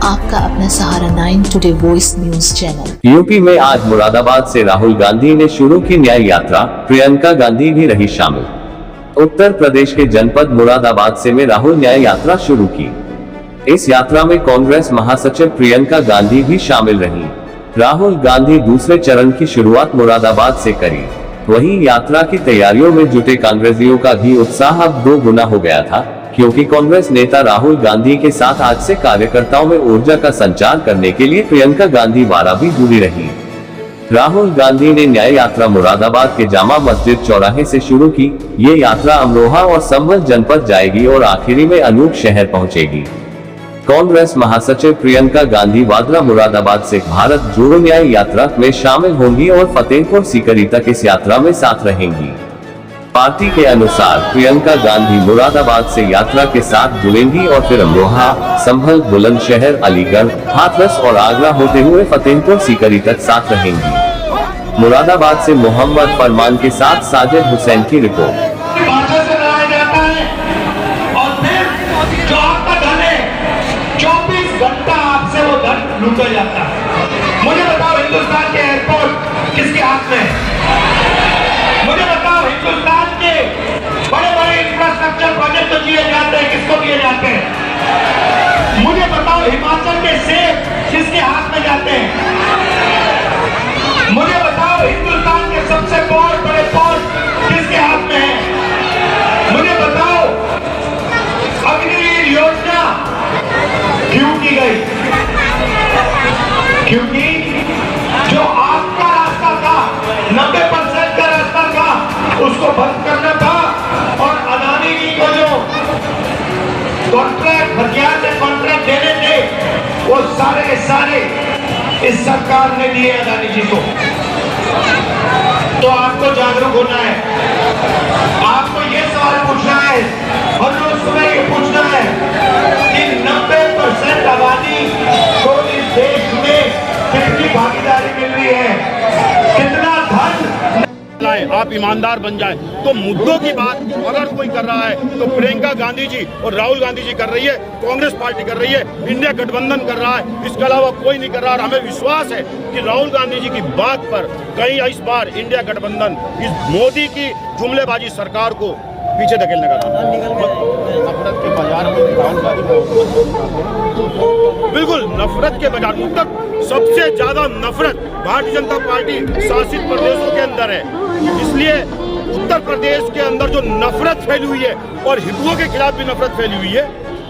आपका अपना सहारा 9 today voice news channel. UP में आज मुरादाबाद से राहुल गांधी ने शुरू की न्याय यात्रा, प्रियंका गांधी भी रही शामिल। उत्तर प्रदेश के जनपद मुरादाबाद से में राहुल न्याय यात्रा शुरू की। इस यात्रा में कांग्रेस महासचिव प्रियंका गांधी भी शामिल रही। राहुल गांधी दूसरे चरण की शुरुआत मुरादाबाद से करी। वहीं यात्रा की तैयारियों में जुटे कांग्रेसियों का भी उत्साह अब 2 गुना हो गया था, क्योंकि कांग्रेस नेता राहुल गांधी के साथ आज से कार्यकर्ताओं में ऊर्जा का संचार करने के लिए प्रियंका गांधी वारा भी जुड़ी रही। राहुल गांधी ने न्याय यात्रा मुरादाबाद के जामा मस्जिद चौराहे से शुरू की। ये यात्रा अमरोहा और संभल जनपद जाएगी और आखिरी में अनूप शहर पहुंचेगी। कांग्रेस महासचिव प्रियंका गांधी वाड्रा मुरादाबाद से भारत जोड़ो न्याय यात्रा में शामिल होंगी और फतेहपुर सीकरी तक इस यात्रा में साथ रहेंगी। पार्टी के अनुसार प्रियंका गांधी मुरादाबाद से यात्रा के साथ जुड़ेंगी और फिर अमरोहा, संभल, बुलंदशहर, अलीगढ़, हाथरस और आगरा होते हुए फतेहपुर सीकरी तक साथ रहेंगी। मुरादाबाद से मोहम्मद फरमान के साथ साजिद हुसैन की रिपोर्ट। लूटा जाता है। मुझे बताओ हिंदुस्तान के एयरपोर्ट किसके हाथ में है? मुझे बताओ हिंदुस्तान के बड़े बड़े इंफ्रास्ट्रक्चर प्रोजेक्ट तो किए जाते हैं, किसको किए जाते हैं? मुझे बताओ हिमाचल के सेब किसके हाथ में जाते हैं? मुझे बताओ हिंदुस्तान के सबसे बड़े पोर्ट किसके हाथ में है? मुझे बताओ अग्निवीर योजना क्यों की गई? क्योंकि जो आपका रास्ता था, 90% का रास्ता था, उसको बंद करना था और अदानी जी को जो कॉन्ट्रैक्ट हथियार से कॉन्ट्रैक्ट देने थे, वो सारे के सारे इस सरकार ने दिए अदानी जी को। तो आपको जागरूक होना है, आपको ये सवाल पूछना है और रोज सुबह ये पूछना है कि 90% आबादी को इस देश में कितनी भागीदारी मिल रही है, कितना धन। आप ईमानदार बन जाए तो मुद्दों की बात अगर कोई कर रहा है तो प्रियंका गांधी जी और राहुल गांधी जी कर रही है, कांग्रेस पार्टी कर रही है, इंडिया गठबंधन कर रहा है, इसके अलावा कोई नहीं कर रहा। और हमें विश्वास है कि राहुल गांधी जी की बात पर कहीं इस बार इंडिया गठबंधन इस मोदी की जुमलेबाजी सरकार को पीछे धकेलने का नफरत के बाजार में बिल्कुल नफरत के बाजार में सबसे ज्यादा नफरत भारतीय जनता पार्टी शासित प्रदेशों के अंदर है। इसलिए उत्तर प्रदेश के अंदर जो नफरत फैली हुई है और हिंदुओं के खिलाफ भी नफरत फैली हुई है,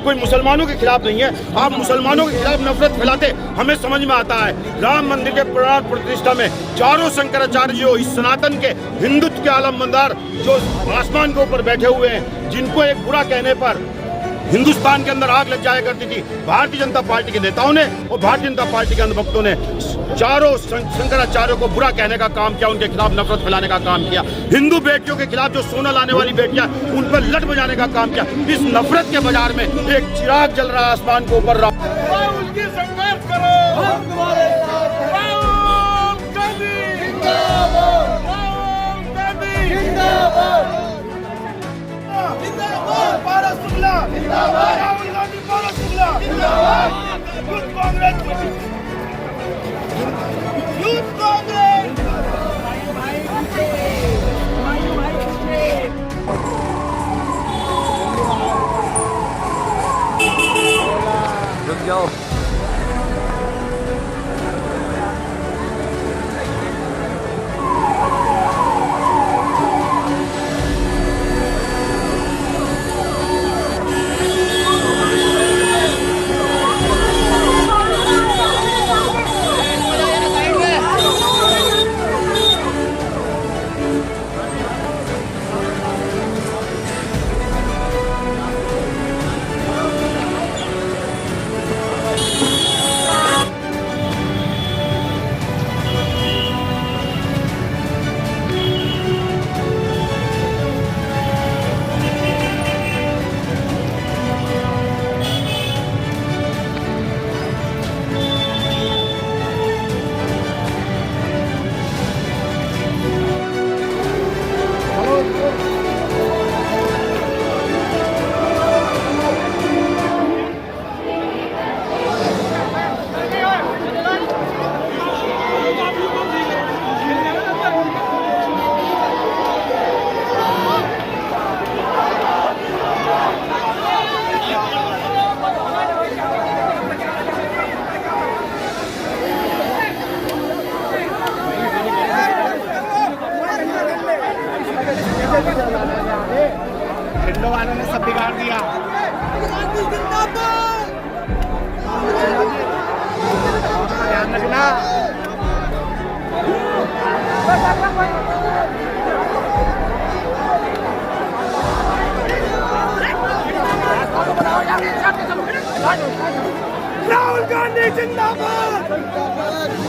कोई मुसलमानों के खिलाफ नहीं है। आप मुसलमानों के खिलाफ नफरत फैलाते, हमें समझ में आता है। राम मंदिर के प्राण प्रतिष्ठा में चारों शंकराचार्य जी इस सनातन के हिंदुत्व के आलमबरदार जो आसमान के ऊपर बैठे हुए हैं, जिनको एक बुरा कहने पर हिंदुस्तान के अंदर आग लग जाया करती थी, भारतीय जनता पार्टी के नेताओं ने और भारतीय जनता पार्टी के अंधभक्तों ने चारों शंकराचार्यों को बुरा कहने का काम किया, उनके खिलाफ नफरत फैलाने का काम किया। हिंदू बेटियों के खिलाफ जो सोना लाने वाली बेटियां, उन पर लट बजाने का काम किया। इस नफरत के बाजार में एक चिराग जल रहा है आसमान के ऊपर। रुक जाओ। हिंदू वालों ने सब बिगाड़ दिया। ध्यान रखना। राहुल गांधी जिंदाबाद।